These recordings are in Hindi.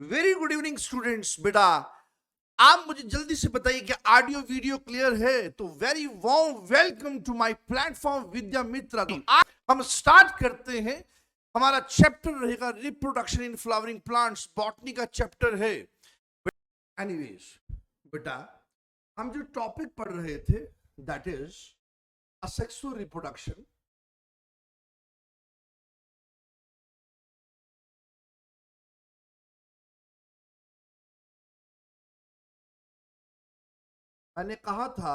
Very good evening students. बेटा आप मुझे जल्दी से बताइए कि ऑडियो वीडियो क्लियर है? तो very warm welcome to my platform Vidya Mitra. तो आज हम स्टार्ट करते हैं। हमारा चैप्टर रहेगा reproduction in flowering plants, botany का चैप्टर है। एनीवेज बेटा, हम जो टॉपिक पढ़ रहे थे दैट इज असेक्सुअल रिप्रोडक्शन। मैंने कहा था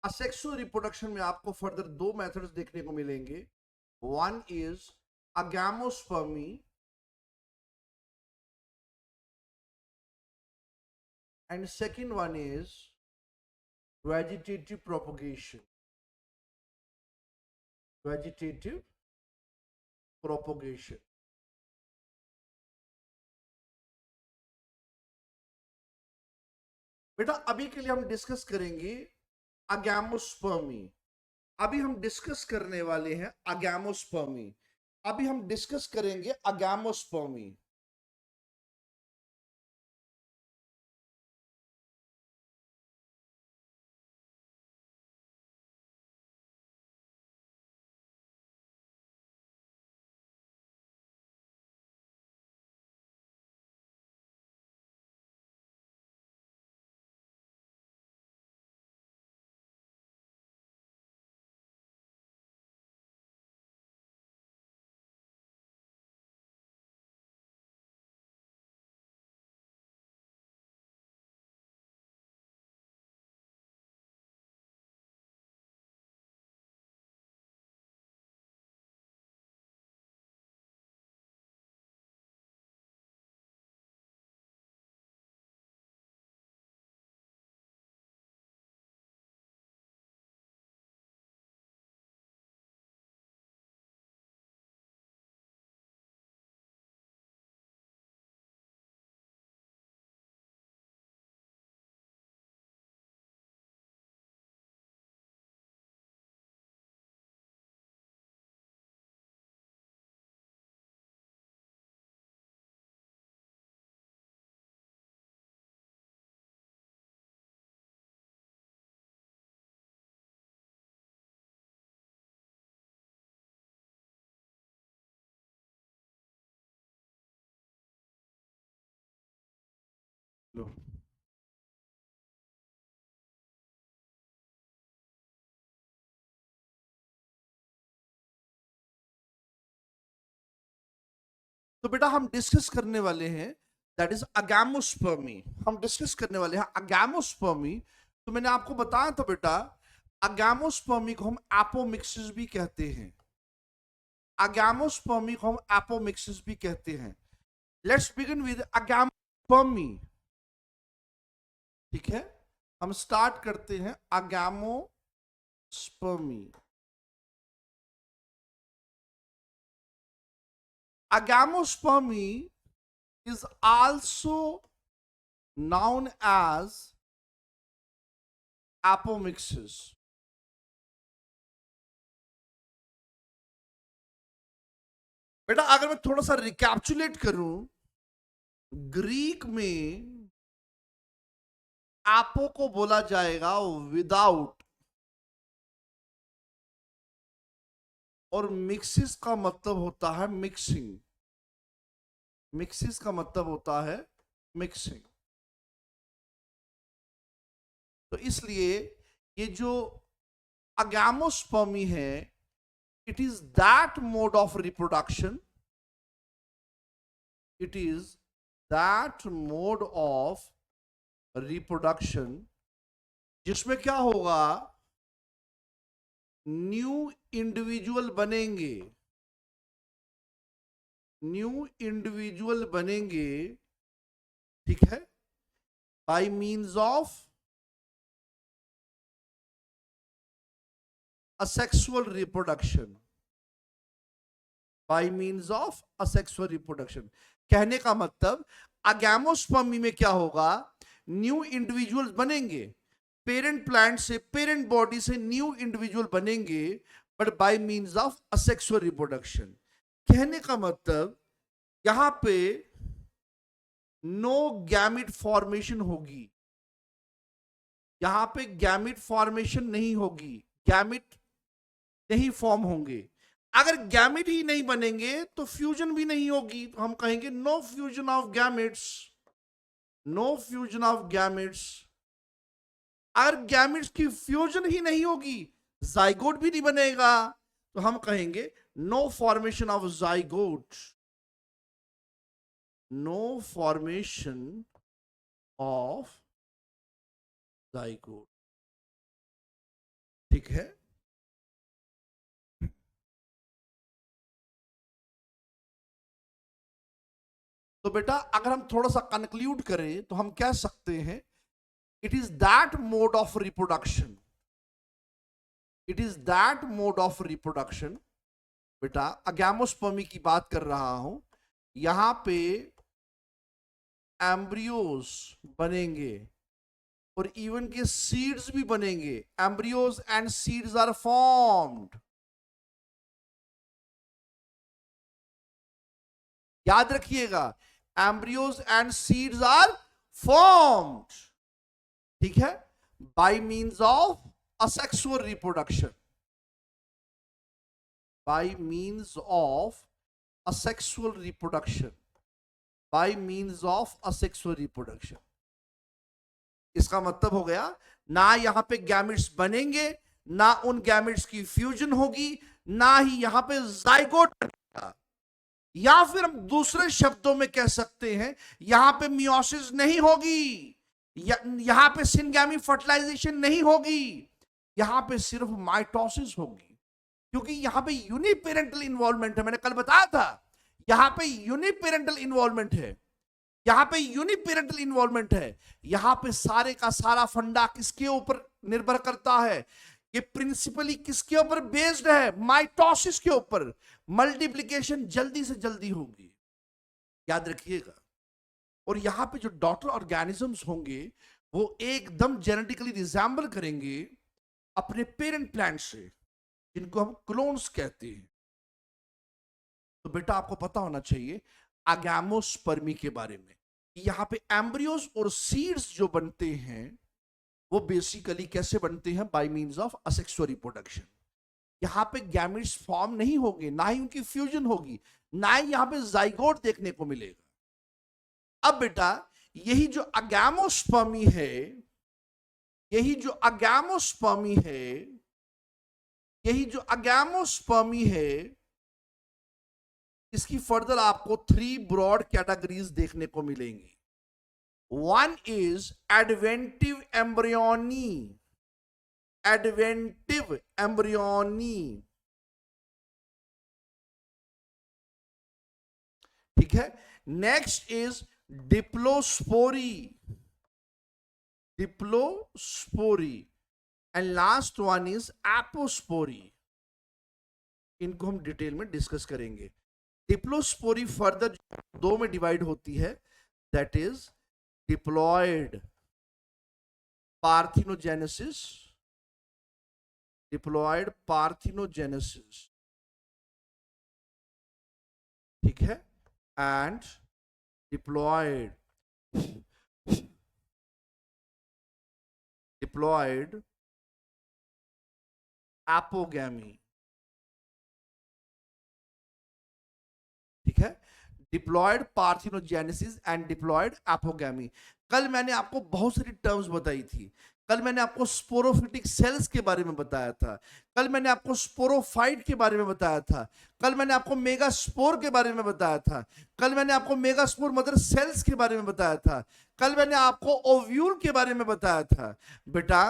असेक्सुअल रिप्रोडक्शन में आपको फर्दर दो मेथड्स देखने को मिलेंगे। One is agamospermy and second one is vegetative propagation. Vegetative propagation. बेटा अभी के लिए हम डिस्कस करेंगे अगैमोस्पर्मी। अभी हम डिस्कस करने वाले हैं अगैमोस्पर्मी। अभी हम डिस्कस करेंगे अगैमोस्पर्मी। लो तो बेटा हम डिस्कस करने वाले हैं दैट इज अगैमोस्पर्मी। हम डिस्कस करने वाले हैं अगैमोस्पर्मी। तो मैंने आपको बताया था बेटा, अगैमोस्पर्मी को हम एपोमिक्सिस भी कहते हैं। अगैमोस्पर्मी को हम एपोमिक्सिस भी कहते हैं। Let's begin with agamospermy. ठीक है, हम स्टार्ट करते हैं अगैमोस्पर्मी। Agamospermy is also known as apomixis. बेटा अगर मैं थोड़ा सा रिकैप्चुलेट करूं, ग्रीक में एपो को बोला जाएगा विदाउट, और मिक्सिस का मतलब होता है मिक्सिंग। मिक्सिस का मतलब होता है मिक्सिंग। तो इसलिए ये जो अगैमोस्पर्मी है, it is that mode of reproduction, it is that mode of reproduction जिसमें क्या होगा, न्यू इंडिविजुअल बनेंगे। न्यू इंडिविजुअल बनेंगे, ठीक है, bye means of asexual reproduction। Bye means of asexual reproduction कहने का मतलब अगैमोस्पर्मी में क्या होगा, न्यू इंडिविजुअल बनेंगे। पेरेंट प्लांट से, पेरेंट बॉडी से न्यू इंडिविजुअल बनेंगे, but by means of asexual reproduction. कहने का मतलब यहां पे नो गैमिट फॉर्मेशन होगी, यहां पे गैमिट फॉर्मेशन नहीं होगी, गैमिट नहीं फॉर्म होंगे। अगर गैमिट ही नहीं बनेंगे तो फ्यूजन भी नहीं होगी, तो हम कहेंगे no fusion of gametes, no fusion of gametes. अगर गैमिट्स की फ्यूजन ही नहीं होगी, जाइगोट भी नहीं बनेगा, तो हम कहेंगे no formation of zygote, no formation of zygote. ठीक है, तो बेटा अगर हम थोड़ा सा कंक्लूड करें तो हम कह सकते हैं it is that mode of reproduction, it is that mode of reproduction. बेटा अगैमोस्पर्मी की बात कर रहा हूं, यहां पे एम्ब्रियोज बनेंगे और इवन के सीड्स भी बनेंगे, embryos and seeds are formed. याद रखिएगा, embryos and seeds are formed, ठीक है, by means of asexual reproduction, by means of asexual reproduction, by means of asexual reproduction. इसका मतलब हो गया ना यहां पे गैमेट्स बनेंगे, ना उन गैमेट्स की फ्यूजन होगी, ना ही यहां पे जाइगोट बनेगा, या फिर हम दूसरे शब्दों में कह सकते हैं यहां पे मियोसिस नहीं होगी, यहां पे सिनगैमी फर्टिलाइजेशन नहीं होगी, यहां पे सिर्फ माइटोसिस होगी, क्योंकि यहां पे यूनिपेरेंटल इन्वॉल्वमेंट है। मैंने कल बताया था यहां पे यूनिपेरेंटल इन्वॉल्वमेंट है, यहां पे यूनिपेरेंटल इन्वॉल्वमेंट है। यहां पे सारे का सारा फंडा किसके ऊपर निर्भर करता है, ये प्रिंसिपली किसके ऊपर बेस्ड है, माइटोसिस के ऊपर। मल्टीप्लिकेशन जल्दी से जल्दी होगी, याद रखिएगा। और यहां पे जो डॉटर ऑर्गेनिजम्स होंगे वो एकदम जेनेटिकली रिजेंबल करेंगे अपने पेरेंट प्लांट से, जिनको हम क्लोन्स कहते हैं। तो बेटा आपको पता होना चाहिए अगैमोस्पर्मी के बारे में, यहां पे एम्ब्रियोज और सीड्स जो बनते हैं वो बेसिकली कैसे बनते हैं, bye means of asexual reproduction. यहां पे गैमेट्स फॉर्म नहीं होंगे, ना ही उनकी फ्यूजन होगी, ना ही यहां पे जाइगोट देखने को मिलेगा। अब बेटा यही जो अगैमोस्पर्मी है, यही जो अगैमोस्पर्मी है, यही जो अगैमोस्पर्मी है, इसकी फर्दर आपको 3 ब्रॉड कैटेगरीज देखने को मिलेंगी। One is adventive embryony, adventive embryony, ठीक है। Next is diplospory, diplospory, and last one is apospory. इनको हम डिटेल में डिस्कस करेंगे। डिप्लोस्पोरी फर्दर 2 में डिवाइड होती है, that is diploid parthenogenesis, diploid parthenogenesis, ठीक है, एंड डिप्लॉयड एपोगैमी, ठीक है। Diploid parthenogenesis and diploid apogamy. कल मैंने आपको बहुत सारी टर्म्स बताई थी, कल मैंने आपको स्पोरोफिटिक सेल्स के बारे में बताया था, कल मैंने आपको स्पोरोफाइट के बारे में बताया था, कल मैंने आपको मेगास्पोर के बारे में बताया था, कल मैंने आपको मेगास्पोर मदर सेल्स के बारे में बताया था, कल मैंने आपको ओव्यूल के बारे में बताया था। बेटा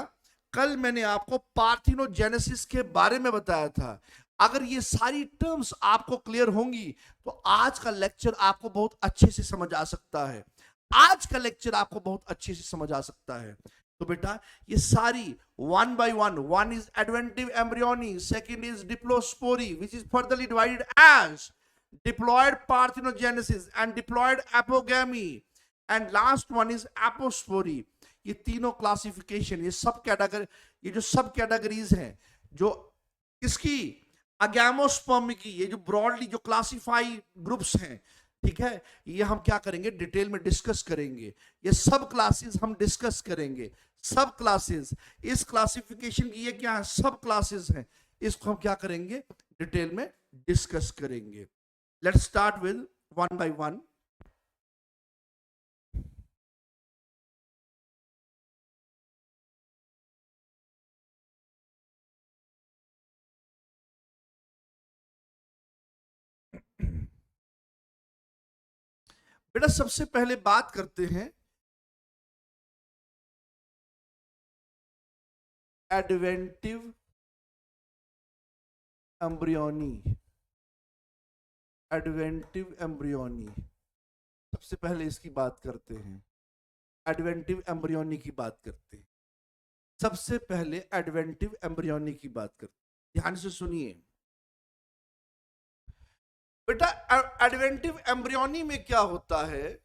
कल मैंने आपको पार्थिनोजेनेसिस के बारे में बताया था। अगर ये सारी टर्म्स आपको क्लियर होंगी तो आज का लेक्चर आपको बहुत अच्छे से समझ आ सकता है, आज का लेक्चर आपको बहुत अच्छे से समझ आ सकता है। तो बेटा ये सारी one by one is adventive embryony, second is diplospory which is furtherly divided as diploid parthenogenesis and diploid apogamy, and last one is apospory. ये तीनों क्लासिफिकेशन, ये सब कैटेगरी, ये जो सब कैटेगरीज हैं जो किसकी, अगैमोस्पर्मी की, ये जो ब्रॉडली जो क्लासिफाई ग्रुप्स हैं, ठीक है, ये हम क्या करेंगे, डिटेल में डिस्कस करेंगे। ये सब क्लासेस हम डिस्कस करेंगे, सब क्लासेस। इस क्लासिफिकेशन की ये क्या है, सब क्लासेस हैं, इसको हम क्या करेंगे, डिटेल में डिस्कस करेंगे। Let's start with one by one. बेटा सबसे पहले बात करते हैं एडवेंटिव एम्ब्रियोनी। एडवेंटिव एम्ब्रियोनी, सबसे पहले इसकी बात करते हैं, एडवेंटिव एम्ब्रियोनी की बात करते हैं। सबसे पहले एडवेंटिव एम्ब्रियोनी की बात करते हैं, ध्यान से सुनिए बेटा। एडवेंटिव एम्ब्रियोनी में क्या होता है,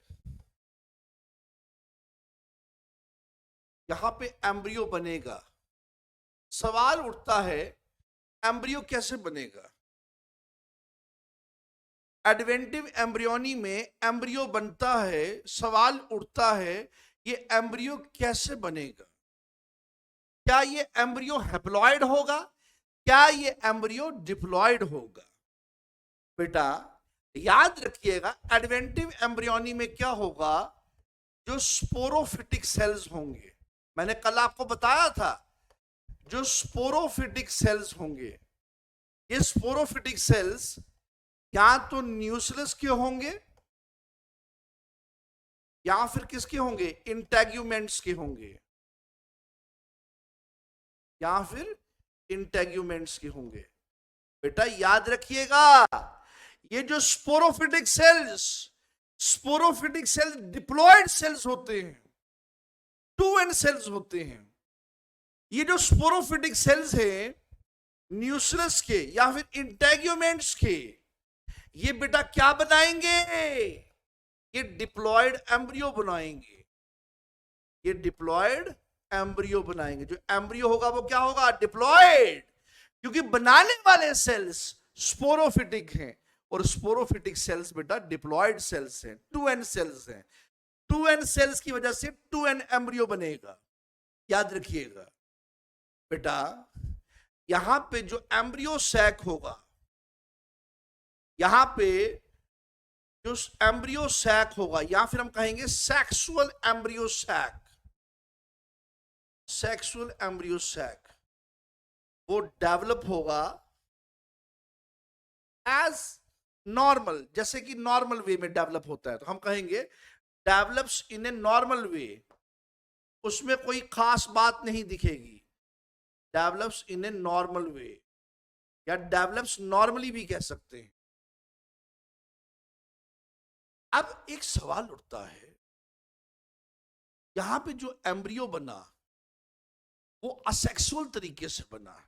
यहां पे एम्ब्रियो बनेगा। सवाल उठता है एम्ब्रियो कैसे बनेगा। एडवेंटिव एम्ब्रियोनी में एम्ब्रियो बनता है, सवाल उठता है ये एम्ब्रियो कैसे बनेगा। क्या ये एम्ब्रियो हैप्लॉइड होगा, क्या ये एम्ब्रियो डिप्लॉइड होगा। बेटा याद रखिएगा एडवेंटिव एम्ब्रियोनी में क्या होगा, जो स्पोरोफिटिक सेल्स होंगे, मैंने कल आपको बताया था, जो स्पोरोफिटिक सेल्स होंगे, ये स्पोरोफिटिक सेल्स या तो न्यूक्लियस के होंगे या फिर किसके होंगे, इंटेग्यूमेंट्स के होंगे, या फिर इंटेग्यूमेंट्स के होंगे। बेटा याद रखिएगा ये जो स्पोरोफिटिक सेल्स डिप्लॉयड सेल्स होते हैं, 2n सेल्स होते हैं। ये जो स्पोरोफिटिक सेल्स हैं न्यूक्लियस के या फिर इंटेग्यूमेंट्स के, ये बेटा क्या बनाएंगे, ये डिप्लॉयड एम्ब्रियो बनाएंगे। ये डिप्लॉयड एम्ब्रियो बनाएंगे। जो एम्ब्रियो होगा वो क्या होगा, डिप्लॉयड, क्योंकि बनाने वाले सेल्स स्पोरोफिटिक हैं और स्पोरोफिटिक सेल्स बेटा डिप्लॉयड सेल्स हैं, 2n सेल्स हैं। 2n सेल्स की वजह से 2n एम्ब्रियो बनेगा, याद रखिएगा बेटा। यहां पे जो एम्ब्रियो सैक होगा, यहां पे जो एम्ब्रियो सैक होगा, या फिर हम कहेंगे sexual embryo sac, sexual embryo sac, वो डेवलप होगा एज नॉर्मल, जैसे कि नॉर्मल वे में डेवलप होता है, तो हम कहेंगे develops in a normal way, उसमें कोई खास बात नहीं दिखेगी। Develops in a normal way, या डेवलप्स नॉर्मली भी कह सकते हैं। अब एक सवाल उठता है, यहां पे जो एम्ब्रियो बना वो असेक्सुअल तरीके से बना,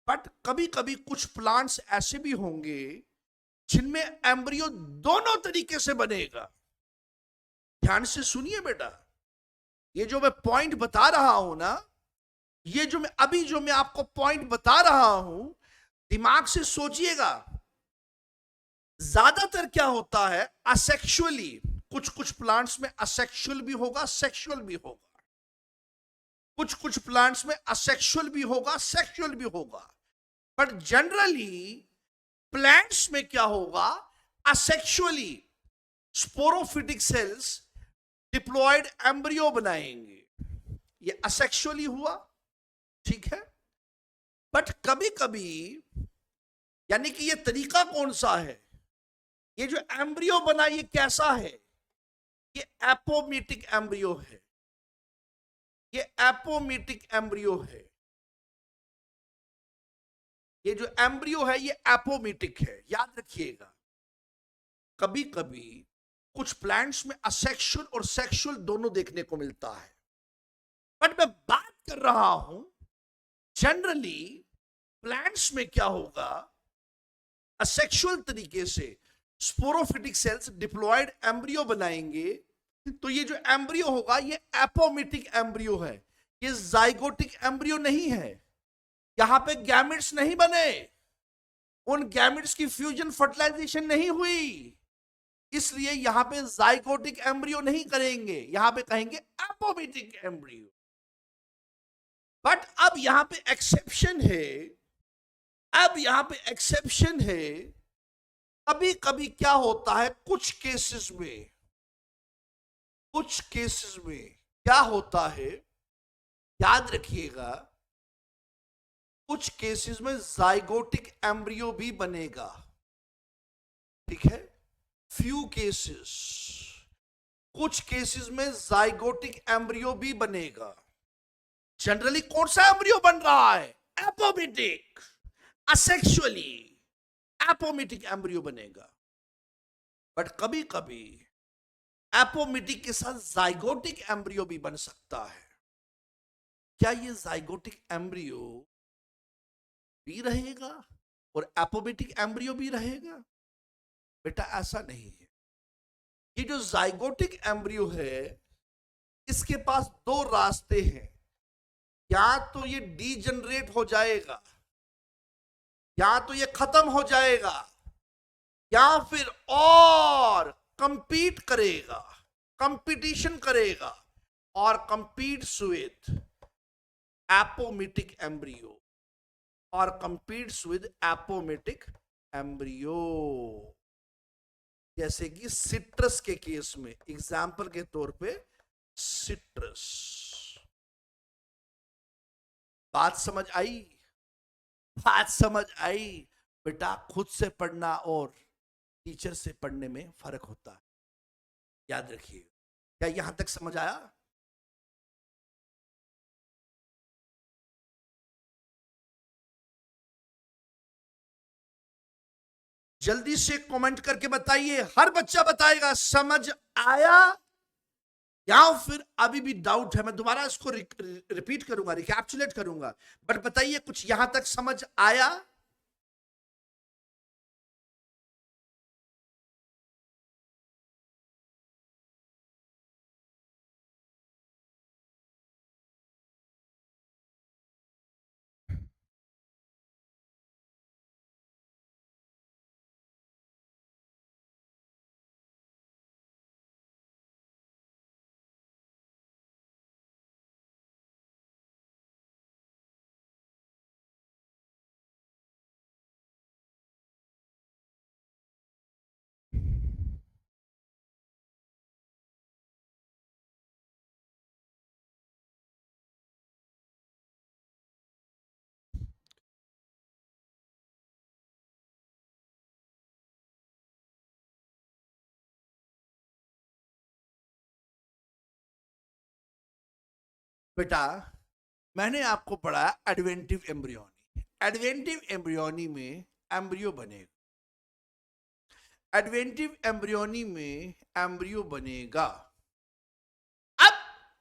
बट कभी कभी कुछ प्लांट्स ऐसे भी होंगे जिनमें एम्ब्रियो दोनों तरीके से बनेगा। ध्यान से सुनिए बेटा, ये जो मैं पॉइंट बता रहा हूं ना, ये जो मैं आपको पॉइंट बता रहा हूं, दिमाग से सोचिएगा। ज्यादातर क्या होता है असेक्सुअली, कुछ प्लांट्स में असेक्सुअल भी होगा, सेक्सुअल भी होगा। कुछ प्लांट्स में असेक्सुअल भी होगा, सेक्सुअल भी होगा। बट जनरली प्लांट्स में क्या होगा, asexually sporophytic cells diploid embryo बनाएंगे। ये असेक्सुअली हुआ, ठीक है। बट कभी कभी, यानी कि ये तरीका कौन सा है, ये जो एम्ब्रियो बना ये कैसा है, ये एपोमिटिक एम्ब्रियो है, ये एपोमिटिक एम्ब्रियो है। ये जो एम्ब्रियो है ये एपोमिटिक है, याद रखिएगा। कभी कभी कुछ प्लांट्स में असेक्सुअल और सेक्सुअल दोनों देखने को मिलता है, बट मैं बात कर रहा हूं जनरली प्लांट्स में क्या होगा, असेक्सुअल तरीके से स्पोरोफिटिक सेल्स डिप्लॉयड एम्ब्रियो बनाएंगे। तो ये जो एम्ब्रियो होगा ये एपोमिटिक एम्ब्रियो है, ये जाइगोटिक एम्ब्रियो नहीं है। यहां पे गैमेट्स नहीं बने, उन गैमेट्स की फ्यूजन फर्टिलाइजेशन नहीं हुई, इसलिए यहां पे जाइगोटिक एम्ब्रियो नहीं करेंगे, यहां पे कहेंगे एपोमिटिक एम्ब्रियो। बट अब यहां पे एक्सेप्शन है, अब यहां पे एक्सेप्शन है। कभी कभी क्या होता है, कुछ केसेस में, कुछ केसेस में क्या होता है, याद रखिएगा, कुछ केसेस में जाइगोटिक एम्ब्रियो भी बनेगा। ठीक है, फ्यू केसेस, कुछ केसेस में जाइगोटिक एम्ब्रियो भी बनेगा। जनरली कौन सा एम्ब्रियो बन रहा है, एपोमिटिक। असेक्सुअली एपोमिटिक एम्ब्रियो बनेगा। बट कभी कभी एपोमिटिक के साथ जाइगोटिक एम्ब्रियो भी बन सकता है। क्या ये जाइगोटिक एम्ब्रियो भी रहेगा और एपोमिटिक एम्ब्रियो भी रहेगा? बेटा ऐसा नहीं है। ये जो जाइगोटिक एम्ब्रियो है, इसके पास दो रास्ते हैं। या तो ये डीजनरेट हो जाएगा, या तो ये खत्म हो जाएगा, या फिर और कंपीट करेगा, कंपटीशन करेगा और कंपीट्स विद एपोमिटिक एम्ब्रियो, और कंपीट्स विद एपोमिटिक एम्ब्रियो। जैसे कि सिट्रस के केस में, एग्जाम्पल के तौर पे सिट्रस। बात समझ आई? बात समझ आई? बेटा खुद से पढ़ना और टीचर से पढ़ने में फर्क होता है, याद रखिए। क्या यहां तक समझ आया? जल्दी से कमेंट करके बताइए, हर बच्चा बताएगा समझ आया, या फिर अभी भी डाउट है। मैं दोबारा इसको रिपीट करूंगा, रिकैप्चुलेट करूंगा, बट बताइए कुछ यहां तक समझ आया? बेटा मैंने आपको पढ़ाया एडवेंटिव एम्ब्रियोनी। एडवेंटिव एम्ब्रियोनी में एम्ब्रियो बनेगा, एडवेंटिव एम्ब्रियोनी में एम्ब्रियो बनेगा। अब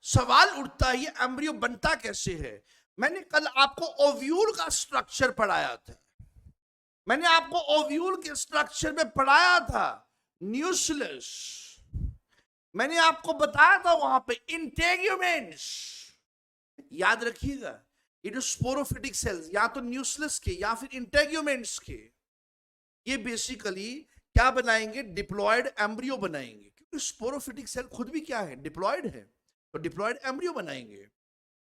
सवाल उठता है, ये एम्ब्रियो बनता कैसे है? मैंने कल आपको ओव्यूल का स्ट्रक्चर पढ़ाया था, मैंने आपको ओव्यूल के स्ट्रक्चर में पढ़ाया था न्यूक्लियस। मैंने आपको बताया था वहां पे इंटेग्यूमेंट्स। याद रखिएगा, ये जो स्पोरोफिटिक सेल्स या तो न्यूक्लियस के या फिर इंटेग्यूमेंट्स के, ये बेसिकली क्या बनाएंगे, डिप्लॉयड एम्ब्रियो बनाएंगे। क्योंकि स्पोरोफिटिक सेल खुद भी क्या है, डिप्लॉयड है, तो डिप्लॉयड एम्ब्रियो बनाएंगे।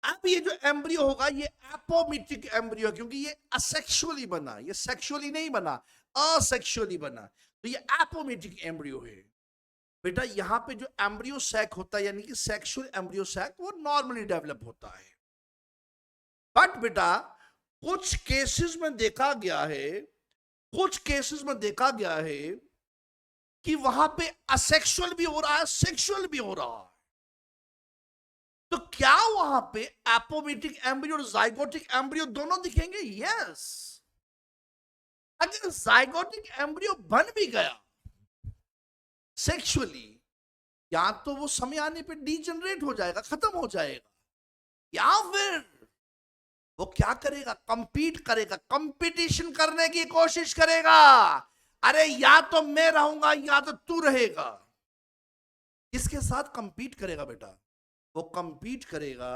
अब ये जो एम्ब्रियो होगा ये एपोमिटिक एम्ब्रियो, क्योंकि ये असेक्सुअली बना, ये सेक्सुअली नहीं बना, असेक्सुअली बना, तो ये एपोमिटिक एम्ब्रियो है। बेटा यहां पे जो एम्ब्रियो सैक होता है, यानी कि सेक्सुअल एम्ब्रियो सैक, वो नॉर्मली डेवलप होता है। बट बेटा कुछ केसेस में देखा गया है, कुछ केसेस में देखा गया है कि वहां पे असेक्सुअल भी हो रहा है, सेक्सुअल भी हो रहा है। तो क्या वहां पे एपोमिटिक एम्ब्रियो और जाइगोटिक एम्ब्रियो दोनों दिखेंगे? यस। अगर जाइगोटिक एम्ब्रियो बन भी गया सेक्सुअली, या तो वो समय आने पे डीजनरेट हो जाएगा, खत्म हो जाएगा, या फिर वो क्या करेगा, कंपीट करेगा, कंपटीशन करने की कोशिश करेगा। अरे या तो मैं रहूंगा या तो तू रहेगा। किसके साथ कंपीट करेगा बेटा? वो कंपीट करेगा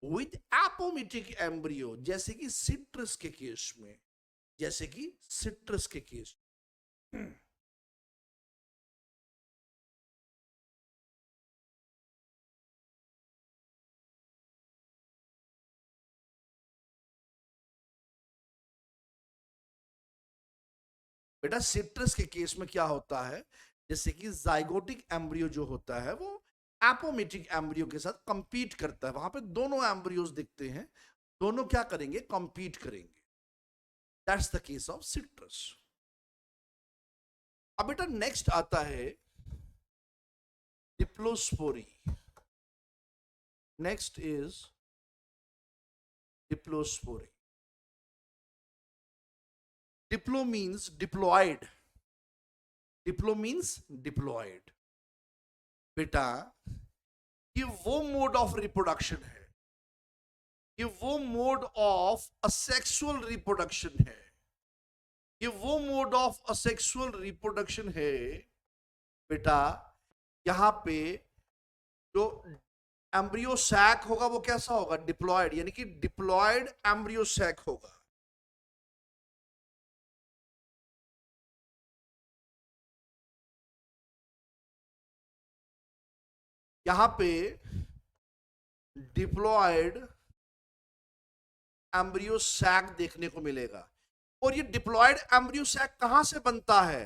विद एपोमिटिक एम्ब्रियो, जैसे कि सिट्रस के केस में, जैसे कि सिट्रस के केस। बेटा सिट्रस के केस में क्या होता है, जैसे कि जाइगोटिक एम्ब्रियो जो होता है वो एपोमेटिक एम्ब्रियो के साथ कंपीट करता है, वहां पे दोनों एम्ब्रियोज दिखते हैं, दोनों क्या करेंगे, कंपीट करेंगे। That's the case of citrus. अब बेटा नेक्स्ट आता है diplospory. Next is diplospory. Diplo means diploid, diplo means diploid. बेटा ये वो मोड ऑफ रिप्रोडक्शन है, ये वो मोड ऑफ असेक्सुअल रिप्रोडक्शन है, ये वो मोड ऑफ असेक्सुअल रिप्रोडक्शन है बेटा, यहां पे जो एम्ब्रियो सैक होगा वो कैसा होगा, डिप्लॉयड, यानी कि डिप्लॉयड एम्ब्रियो सैक होगा। यहां पे डिप्लॉयड एम्ब्रियो सैक देखने को मिलेगा। और ये डिप्लॉयड एम्ब्रियो सैक कहां से बनता है,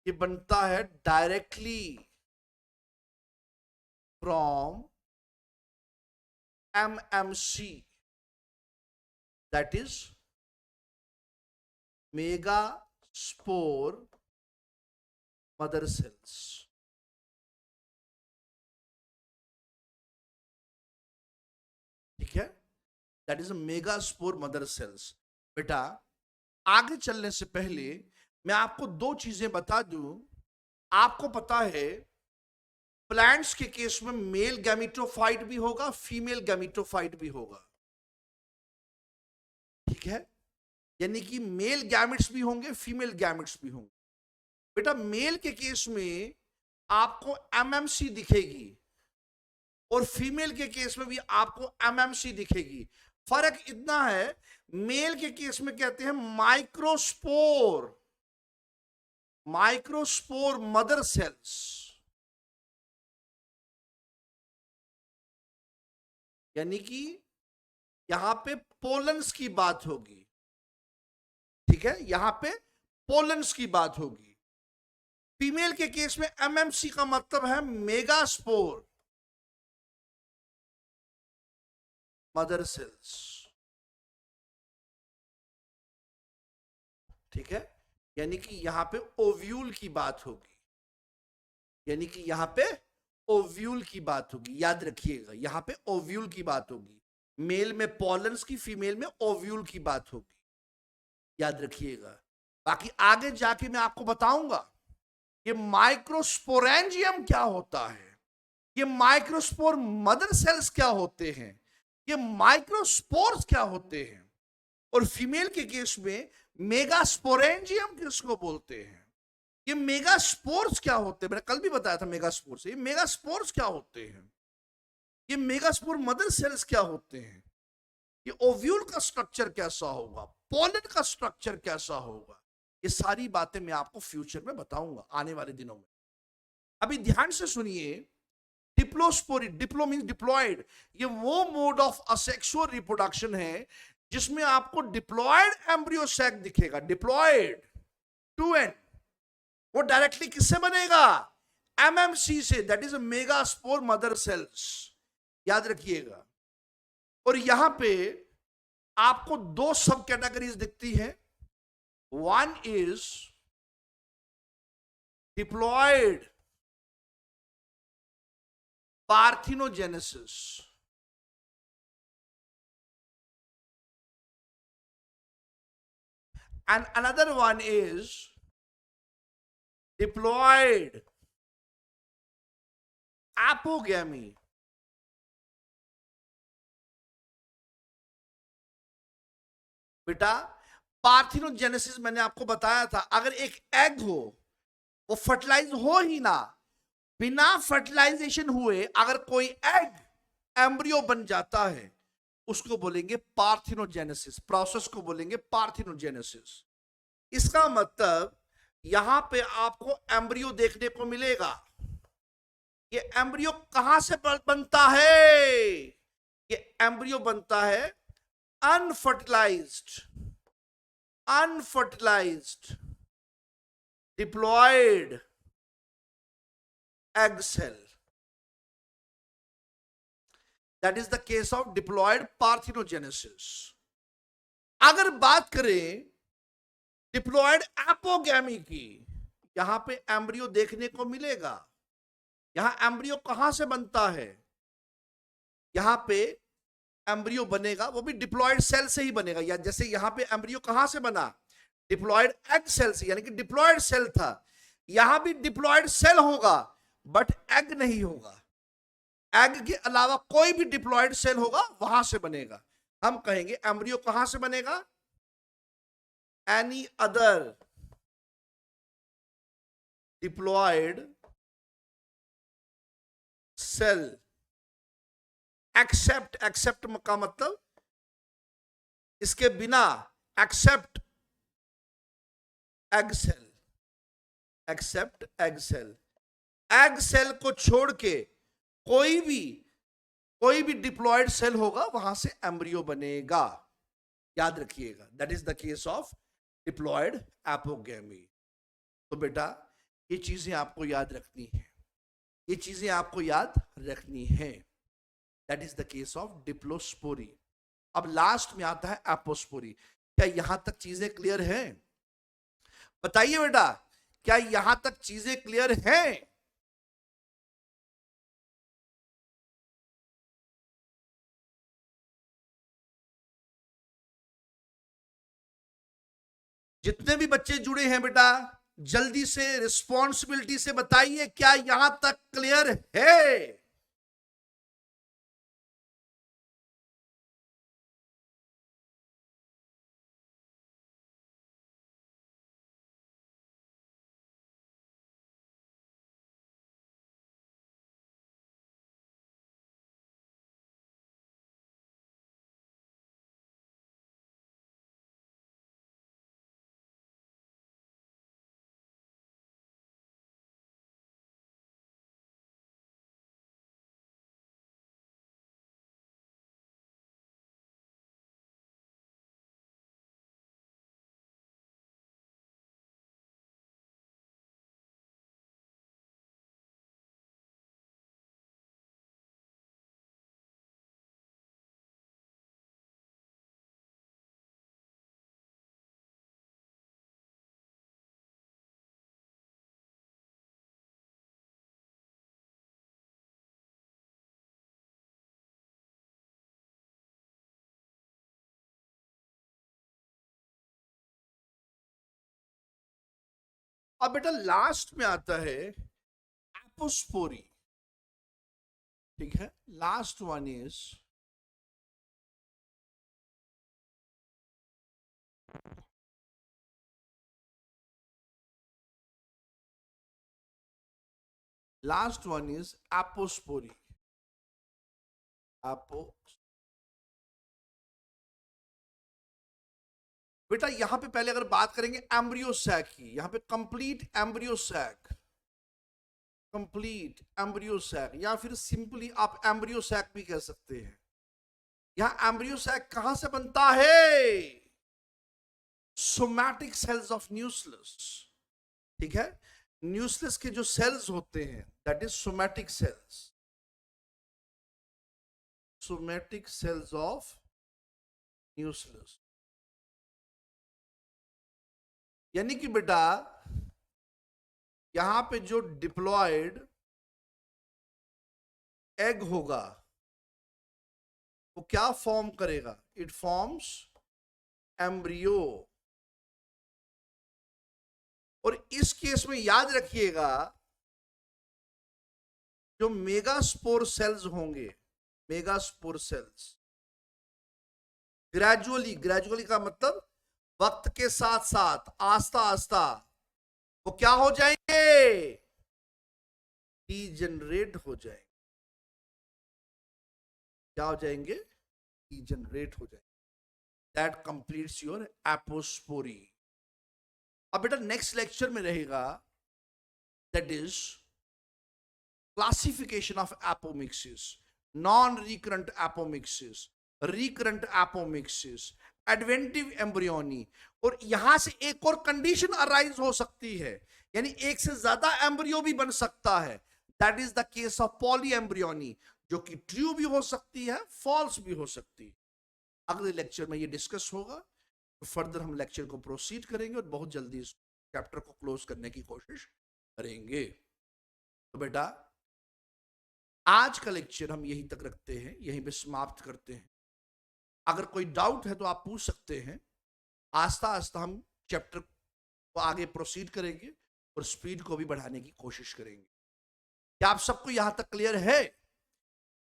ये बनता है directly from MMC, that is mega spore mother cells. ठीक है, that is mega spore mother cells. बेटा आगे चलने से पहले मैं आपको दो चीजें बता दूं। आपको पता है प्लांट्स के केस में मेल गैमेटोफाइट भी होगा, फीमेल गैमेटोफाइट भी होगा। ठीक है, यानी कि मेल गैमेट्स भी होंगे, फीमेल गैमेट्स भी होंगे। बेटा मेल के केस में आपको एमएमसी दिखेगी और फीमेल के केस में भी आपको एमएमसी दिखेगी। फर्क इतना है, मेल के केस में कहते हैं माइक्रोस्पोर, माइक्रोस्पोर मदर सेल्स, यानी कि यहां पे पोलन्स की बात होगी। ठीक है, यहां पे पोलन्स की बात होगी। फीमेल के केस में एमएमसी का मतलब है मेगास्पोर मदर सेल्स। ठीक है, यानी कि यहां पे ओव्यूल की बात होगी, यानी कि यहां पे ओव्यूल की बात होगी। याद रखिएगा, यहां पे ओव्यूल की बात होगी। मेल में पॉलन्स की, फीमेल में ओव्यूल की बात होगी। याद रखिएगा। बाकी आगे जाके मैं आपको बताऊंगा ये माइक्रोस्पोरेंजियम क्या होता है, ये माइक्रोस्पोर मदर सेल्स क्या होते हैं, ये माइक्रोस्पोर्स क्या होते हैं, और फीमेल के केस में मेगास्पोरेंजियम किसको बोलते हैं, ये मेगास्पोर्स क्या होते हैं। मैंने कल भी बताया था मेगास्पोर्स, ये मेगास्पोर्स क्या होते हैं, ये मेगास्पोर मदर सेल्स क्या होते हैं, ये ओव्यूल का स्ट्रक्चर कैसा होगा, पोलन का स्ट्रक्चर कैसा होगा, ये सारी बातें मैं आपको फ्यूचर में बताऊंगा आने वाले दिनों में। अभी ध्यान से सुनिए, डिप्लोस्पोरी, डिप्लो मींस डिप्लॉयड, ये वो मोड ऑफ असेक्सुअल रिप्रोडक्शन है जिसमें आपको डिप्लॉयड एम्ब्रियो सैक दिखेगा। डिप्लॉयड 2N, वो डायरेक्टली किससे बनेगा, एमएमसी से, that is megaspore mother sales. याद रखिएगा। और यहां पे आपको दो सब कैटेगरीज दिखती है। One is diploid parthenogenesis, and another one is diploid apogamy. बेटा पार्थिनोजेनेसिस मैंने आपको बताया था, अगर एक एग हो वो फर्टिलाइज हो ही ना, बिना फर्टिलाइजेशन हुए अगर कोई एग एम्ब्रियो बन जाता है उसको बोलेंगे पार्थिनोजेनेसिस, प्रोसेस को बोलेंगे पार्थिनोजेनेसिस। इसका मतलब यहां पे आपको एम्ब्रियो देखने को मिलेगा। ये एम्ब्रियो कहां से बनता है, ये एम्ब्रियो बनता है unfertilized, unfertilized diploid egg cell. That is the case of diploid parthenogenesis. अगर बात करें डिप्लॉयड एपोगैमी की, यहां पे एम्ब्रियो देखने को मिलेगा। यहां एम्ब्रियो कहां से बनता है? यहां पे एम्ब्रियो बनेगा वो भी डिप्लॉयड सेल से ही बनेगा। या जैसे यहां पे एम्ब्रियो कहां से बना? डिप्लॉयड एग सेल से, यानी कि डिप्लॉयड सेल था। यहां भी डिप्लॉयड सेल होगा बट एग नहीं होगा। एग के अलावा कोई भी डिप्लॉयड सेल होगा वहां से बनेगा। हम कहेंगे एम्ब्रियो कहां से बनेगा? Any other diploid cell except, except का मतलब इसके बिना, except egg cell, except egg cell. Egg cell को छोड़ के कोई भी डिप्लॉयड सेल होगा वहां से एम्ब्रियो बनेगा। याद रखिएगा, that is the case of diploid apogamy. तो बेटा ये चीजें आपको याद रखनी है, ये चीजें आपको याद रखनी है। That is the case of diplospory. अब लास्ट में आता है एपोस्पोरी। क्या यहां तक चीजें क्लियर हैं? बताइए बेटा, क्या यहां तक चीजें क्लियर हैं? जितने भी बच्चे जुड़े हैं बेटा, जल्दी से रिस्पॉन्सिबिलिटी से बताइए, क्या यहां तक क्लियर है? अब बेटा लास्ट में आता है एपोस्पोरी। ठीक है, last one is apospory. Apo बेटा यहां पे पहले अगर बात करेंगे एम्ब्रियो सैक की, यहां पे complete embryo sac, complete embryo sac, या फिर सिंपली आप एम्ब्रियो सैक भी कह सकते हैं। यहां एम्ब्रियो सैक कहां से बनता है? Somatic cells of nucleus. ठीक है, न्यूक्लियस के जो सेल्स होते हैं that is somatic cells, somatic cells of nucleus. यानी कि बेटा यहां पे जो डिप्लॉयड एग होगा वो क्या फॉर्म करेगा? It forms embryo. और इस केस में याद रखिएगा जो मेगास्पोर सेल्स होंगे, मेगास्पोर सेल्स ग्रेजुअली, ग्रेजुअली का मतलब वक्त के साथ साथ, आस्ता आस्ता वो क्या हो जाएंगे? डीजनरेट हो जाएंगे। क्या हो जाएंगे? डीजनरेट हो जाएंगे। That completes your apospory. अब बेटा नेक्स्ट लेक्चर में रहेगा that is classification of apomixis, non recurrent apomixis, recurrent apomixis, adventive embryony. और यहां से एक और कंडीशन अराइज हो सकती है, यानी एक से ज्यादा एम्ब्रियो भी बन सकता है। That is the case of poly embryony, जो कि ट्रू भी हो सकती है, फॉल्स भी हो सकती है। अगले लेक्चर में ये डिस्कस होगा, तो फर्दर हम लेक्चर को प्रोसीड करेंगे और बहुत जल्दी इस चैप्टर को क्लोज करने की कोशिश करेंगे। तो बेटा आज का लेक्चर हम यहीं तक रखते हैं, यहीं पे समाप्त करते हैं। अगर कोई डाउट है तो आप पूछ सकते हैं। आस्ता आस्ता हम चैप्टर को आगे प्रोसीड करेंगे और स्पीड को भी बढ़ाने की कोशिश करेंगे। क्या आप सबको यहां तक क्लियर है?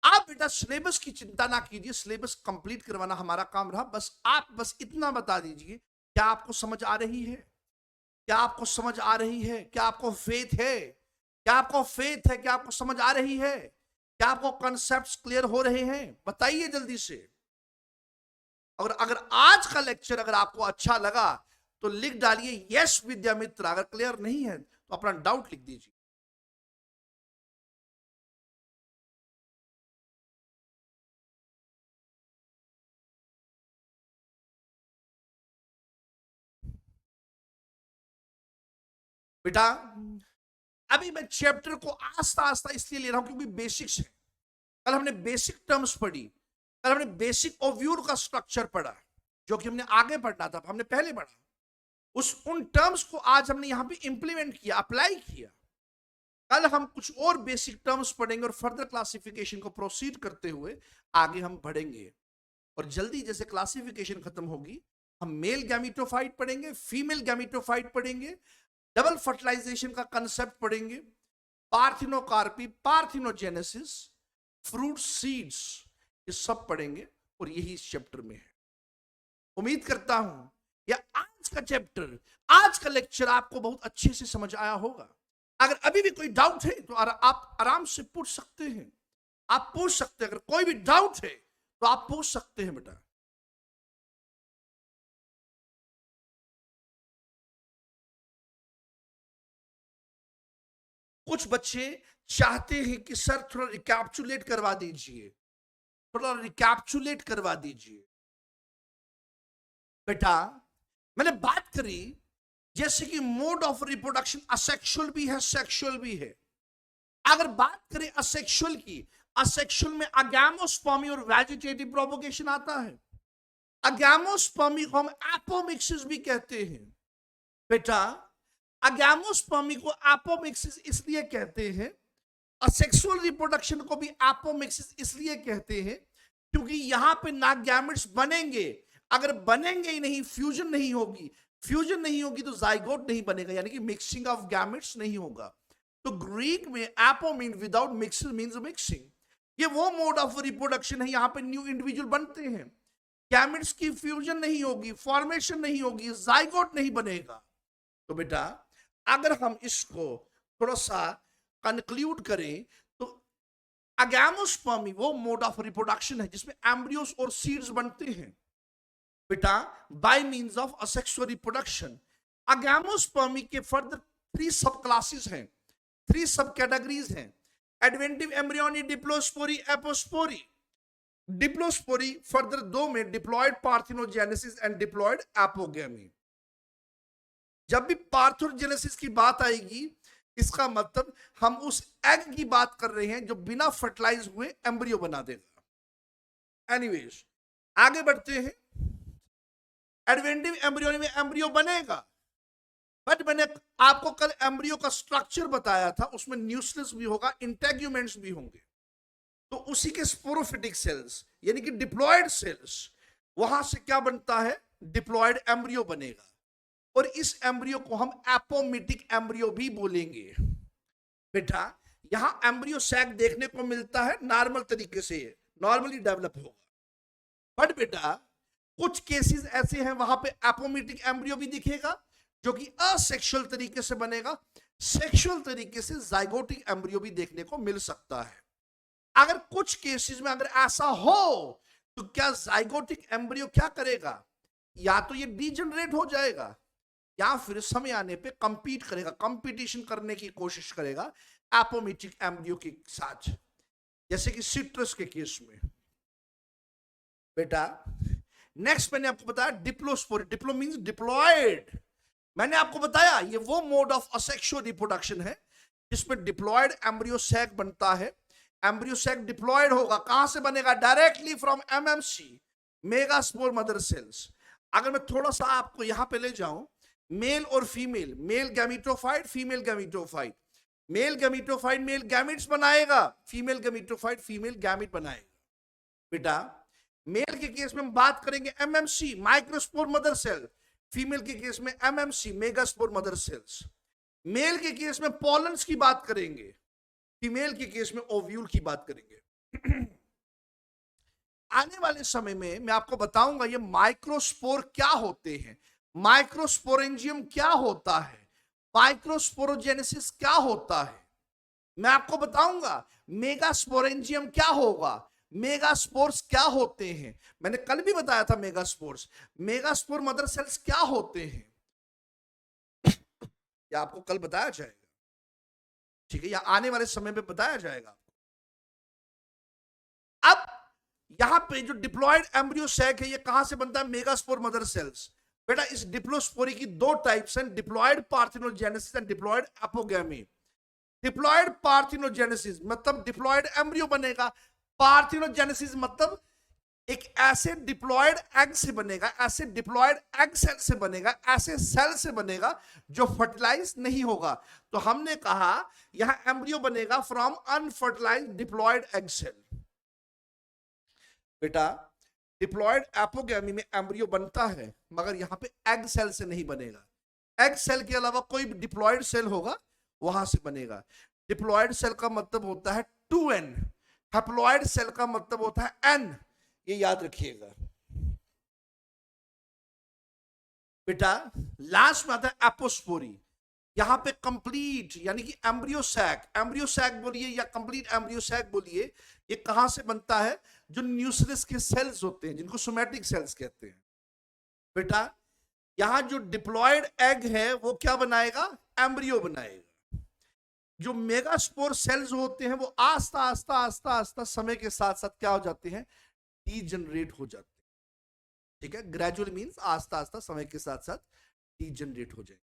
आप बेटा सिलेबस की चिंता ना कीजिए, सिलेबस कंप्लीट करवाना हमारा काम रहा। आप बस इतना बता दीजिए, क्या आपको समझ आ रही है? क्या आपको समझ आ रही है? क्या आपको फेथ है? क्या आपको फेथ है? क्या आपको समझ आ रही है? क्या आपको कॉन्सेप्ट्स क्लियर हो रहे हैं? बताइए जल्दी से। अगर आज का लेक्चर अगर आपको अच्छा लगा तो लिख डालिए यस विद्यामित्र। अगर क्लियर नहीं है तो अपना डाउट लिख दीजिए। बेटा अभी मैं चैप्टर को आस्ता आस्ता इसलिए ले रहा हूं क्योंकि बेसिक्स है। कल हमने बेसिक टर्म्स पढ़ी, कल हमने बेसिक ओव्यूल का स्ट्रक्चर पढ़ा, जो कि हमने आगे पढ़ना था, हमने पहले पढ़ा। उन टर्म्स को आज हमने यहां पे इंप्लीमेंट किया, अप्लाई किया। कल हम कुछ और बेसिक टर्म्स पढ़ेंगे और फर्दर क्लासिफिकेशन को प्रोसीड करते हुए आगे हम बढ़ेंगे। और जल्दी जैसे क्लासिफिकेशन खत्म होगी, हम मेल गैमीटोफाइट पढ़ेंगे, फीमेल गैमीटोफाइट पढ़ेंगे, डबल फर्टिलाइजेशन का कंसेप्ट पढ़ेंगे, पार्थिनोकार्पी, पार्थिनोजेनेसिस, फ्रूट सीड्स, ये सब पढ़ेंगे और यही इस चैप्टर में है। उम्मीद करता हूं यह आज का चैप्टर, आज का लेक्चर आपको बहुत अच्छे से समझ आया होगा। अगर अभी भी कोई डाउट है तो आप आराम से पूछ सकते हैं। आप पूछ सकते हैं, अगर कोई भी डाउट है तो आप पूछ सकते हैं बेटा। कुछ बच्चे चाहते हैं कि सर थोड़ा रिकैप्चुलेट करवा दीजिए, थोड़ा रिकैप्चुलेट करवा दीजिए। बेटा मैंने बात करी जैसे कि मोड ऑफ रिप्रोडक्शन असेक्सुअल भी है, सेक्सुअल भी है। अगर बात करें असेक्सुअल की, असेक्सुअल में अगैमोस्पर्मी और वेजिटेटिव प्रोपोगेशन आता है। अगैमोस्पर्मी को हम एपोमिक्सिस भी कहते हैं। बेटा अगैमोस्पर्मी को एपोमिक्सिस इसलिए कहते हैं, असेक्सुअल रिप्रोडक्शन को भी एपोमिक्सिस इसलिए कहते हैं क्योंकि यहां पे ना गैमेट्स बनेंगे। अगर बनेंगे ही नहीं, फ्यूजन नहीं होगी, फ्यूजन नहीं होगी तो जाइगोट नहीं बनेगा, यानी कि मिक्सिंग ऑफ गैमेट्स नहीं होगा। तो ग्रीक में apo mean without mixing means mixing. ये वो मोड ऑफ रिप्रोडक्शन है, यहां पे न्यू इंडिविजुअल बनते हैं, गैमेट्स की फ्यूजन नहीं होगी, फॉर्मेशन नहीं होगी, जाइगोट नहीं बनेगा। तो बेटा अगर हम इसको थोड़ा सा कंक्लूड करें तो अगैमोस्पर्मी वो मोड ऑफ रिप्रोडक्शन है जिसमें एम्ब्रियोस और सीड्स बनते हैं बेटा by means of asexual reproduction. Agamospermy के फर्दर 3 सब क्लासेस हैं, 3 सब कैटेगरीज हैं, adventive embryony, diplospory, apospory. Diplospory further 2 में diploid parthenogenesis and diploid apogamy. जब भी पार्थोजेनेसिस की बात आएगी इसका मतलब हम उस एग की बात कर रहे हैं जो बिना फर्टिलाइज हुए एम्ब्रियो बना देगा। एनीवेज आगे बढ़ते हैं। एडवेंटिव एम्ब्रियोनी में एम्ब्रियो बनेगा, बट मैंने आपको कल एम्ब्रियो का स्ट्रक्चर बताया था, उसमें न्यूक्लियस भी होगा, इंटेग्यूमेंट्स भी होंगे। तो उसी के स्पोरोफिटिक सेल्स यानी कि डिप्लॉयड सेल्स, वहां से क्या बनता है, डिप्लॉयड एम्ब्रियो बनेगा। और इस एम्ब्रियो को हम एपोमिटिक एम्ब्रियो भी बोलेंगे। बेटा यहां एम्ब्रियो सैक देखने को मिलता है, नॉर्मल तरीके से नॉर्मली डेवलप होगा। बट बेटा कुछ केसेस ऐसे हैं वहां पे एपोमिटिक एम्ब्रियो भी दिखेगा जो कि असेक्सुअल तरीके से बनेगा, सेक्सुअल तरीके से जाइगोटिक एम्ब्रियो भी देखने को मिल सकता है। अगर कुछ केसेस में अगर ऐसा हो तो क्या जाइगोटिक एम्ब्रियो क्या करेगा, या तो ये डीजनरेट हो जाएगा या फिर समय आने पे कंपीट करेगा, कंपटीशन करने की कोशिश करेगा एपोमिटिक एम्ब्रियो के साथ, जैसे कि सिट्रस के केस में। बेटा नेक्स्ट मैंने आपको बताया डिप्लोस्पोरी, डिप्लो मींस डिप्लॉयड, मैंने आपको बताया ये वो मोड ऑफ असेक्सुअल रिप्रोडक्शन है जिसमें डिप्लॉयड एम्ब्रियो सैक बनता है। एम्ब्रियो सैक डिप्लॉयड होगा, कहां से बनेगा? Directly from MMC, megaspore mother sales. अगर मैं थोड़ा सा आपको यहां पे ले जाऊं, मेल और female, male gametophyte, female gametophyte, male gametophyte male gametes बनाएगा, फीमेल गैमीटोफाइट फीमेल गैमिट बनाएगा। बेटा मेल के केस में हम बात करेंगे MMC, microspore mother cell, female के केस में MMC, megaspore mother cells. Male के केस में पॉलन्स की बात करेंगे, फीमेल के केस में ओव्यूल की बात करेंगे। आने वाले समय में मैं आपको बताऊंगा ये माइक्रोस्पोर क्या होते हैं, माइक्रोस्पोरेंजियम क्या होता है, माइक्रोस्पोरोजेनेसिस क्या होता है, मैं आपको बताऊंगा मेगास्पोरेंजियम क्या होगा, मेगास्पोर्स क्या होते हैं। मैंने कल भी बताया था मेगास्पोर्स, मेगास्पोर मदर सेल्स क्या होते हैं, या आपको कल बताया जाएगा, ठीक है, या आने वाले समय में बताया जाएगा। अब यहां पे जो डिप्लॉयड एम्ब्रियो सैक है ये कहां से बनता है? Megaspore mother cells. बेटा इस डिप्लोस्पोरी की दो टाइप्स हैं, diploid parthenogenesis and diploid apogamy. Diploid parthenogenesis मतलब डिप्लॉयड एम्ब्रियो बनेगा, पार्थिनोजेनेसिस मतलब एक ऐसे डिप्लॉयड एग से बनेगा, ऐसे डिप्लॉयड एग सेल से बनेगा, ऐसे सेल से बनेगा जो फर्टिलाइज नहीं होगा। तो हमने कहा यहां एम्ब्रियो बनेगा from unfertilised diploid egg cell. बेटा डिप्लॉयड एपोगैमी में एम्ब्रियो बनता है मगर यहां पे एग सेल से नहीं बनेगा, एग सेल के अलावा कोई डिप्लॉयड सेल होगा वहां से बनेगा। डिप्लॉयड सेल का मतलब होता है 2n, हैप्लॉयड सेल का मतलब होता है n, ये याद रखिएगा। बेटा लास्ट में आता है एपोस्पोरी, यहां पे कंप्लीट यानी कि एम्ब्रियो सैक बोलिए या कंप्लीट एम्ब्रियो सैक बोलिए, ये कहां से बनता है? जो न्यूक्लियस के सेल्स होते हैं जिनको सोमैटिक सेल्स कहते हैं। बेटा यहां जो डिप्लॉयड एग है वो क्या बनाएगा? एम्ब्रियो बनाएगा। जो मेगास्पोर सेल्स होते हैं वो आस्ता आस्ता आस्ता आस्ता समय के साथ साथ क्या हो जाते हैं? डीजनरेट हो जाते हैं, ठीक है, ग्रेजुअली मींस आस्ता आस्ता समय के साथ साथ डीजनरेट हो जाए।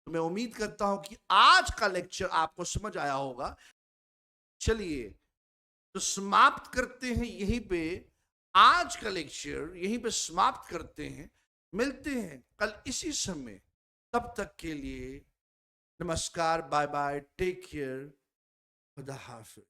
तो मैं उम्मीद करता हूं कि आज का लेक्चर आपको समझ आया होगा। चलिए तो समाप्त करते हैं यहीं पे, आज का लेक्चर यहीं पे समाप्त करते हैं, मिलते हैं कल इसी समय, तब तक के लिए नमस्कार, बाय बाय, टेक केयर, खुदा हाफिज।